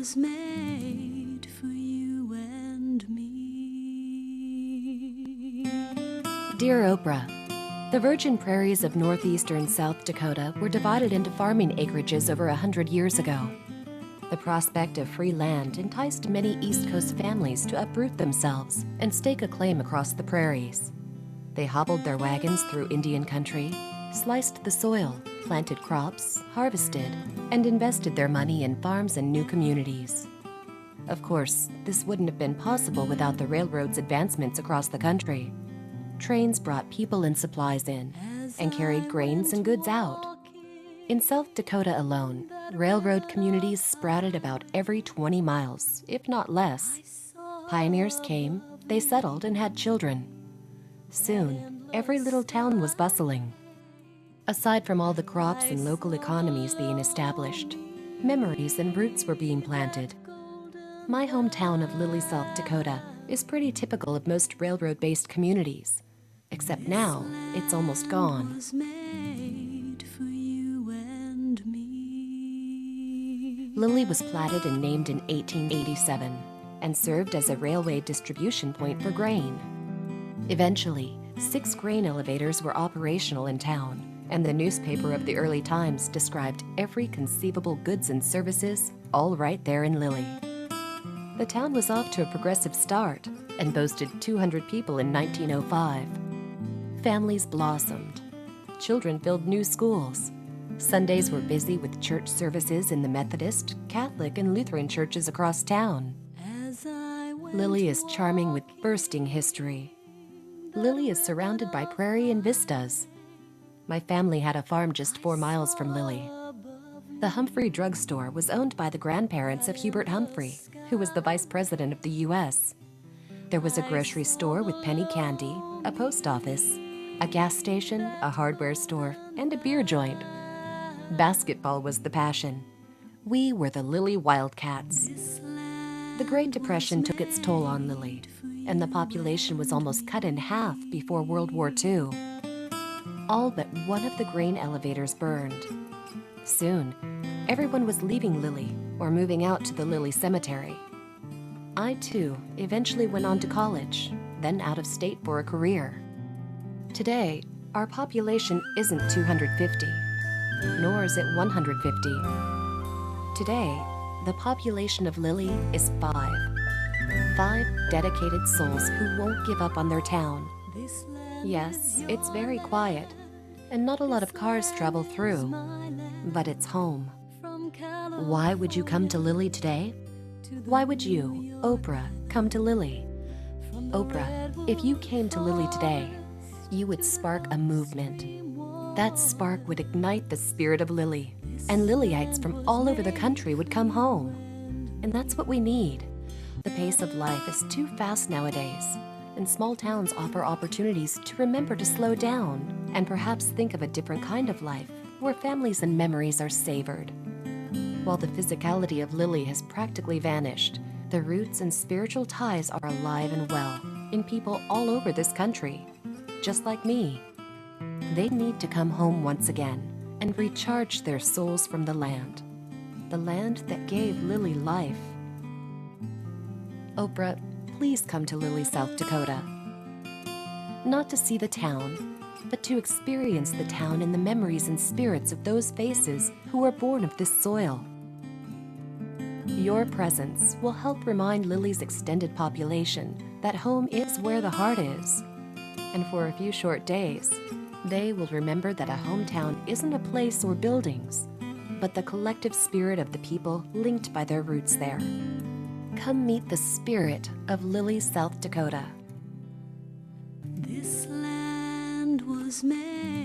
was made for you and me. Dear Oprah, the virgin prairies of northeastern South Dakota were divided into farming acreages over 100 years ago. The prospect of free land enticed many East Coast families to uproot themselves and stake a claim across the prairies. They hobbled their wagons through Indian country, sliced the soil, planted crops, harvested, and invested their money in farms and new communities. Of course, this wouldn't have been possible without the railroad's advancements across the country. Trains brought people and supplies in and carried grains and goods out. In South Dakota alone, railroad communities sprouted about every 20 miles, if not less. Pioneers came, they settled, and had children. Soon, every little town was bustling. Aside from all the crops and local economies being established, memories and roots were being planted. My hometown of Lily, South Dakota is pretty typical of most railroad-based communities, except now it's almost gone. Was made for you and me. Lily was platted and named in 1887 and served as a railway distribution point for grain. Eventually, 6 grain elevators were operational in town, and the newspaper of the early times described every conceivable goods and services all right there in Lily. The town was off to a progressive start and boasted 200 people in 1905. Families blossomed. Children filled new schools. Sundays were busy with church services in the Methodist, Catholic, and Lutheran churches across town. Lily is charming with bursting history. Lily is surrounded by prairie and vistas. My family had a farm just 4 miles from Lily. The Humphrey drugstore was owned by the grandparents of Hubert Humphrey, who was the vice president of the U.S. There was a grocery store with penny candy, a post office, a gas station, a hardware store, and a beer joint. Basketball was the passion. We were the Lily Wildcats. The Great Depression took its toll on Lily, and the population was almost cut in half before World War II. All but one of the grain elevators burned. Soon, everyone was leaving Lily or moving out to the Lily Cemetery. I, too, eventually went on to college, then out of state for a career. Today, our population isn't 250, nor is it 150. Today, the population of Lily is 5. 5 dedicated souls who won't give up on their town. Yes, it's very quiet, and not a lot of cars travel through, but it's home. Why would you come to Lily today? Why would you, Oprah, come to Lily? Oprah, if you came to Lily today, you would spark a movement. That spark would ignite the spirit of Lily, and Lilyites from all over the country would come home. And that's what we need. The pace of life is too fast nowadays, and small towns offer opportunities to remember to slow down and perhaps think of a different kind of life where families and memories are savored. While the physicality of Lily has practically vanished, the roots and spiritual ties are alive and well in people all over this country, just like me. They need to come home once again and recharge their souls from the land that gave Lily life. Oprah, please come to Lily, South Dakota. Not to see the town, but to experience the town and the memories and spirits of those faces who were born of this soil. Your presence will help remind Lily's extended population that home is where the heart is. And for a few short days, they will remember that a hometown isn't a place or buildings, but the collective spirit of the people linked by their roots there. Come meet the spirit of Lily, South Dakota. This land was made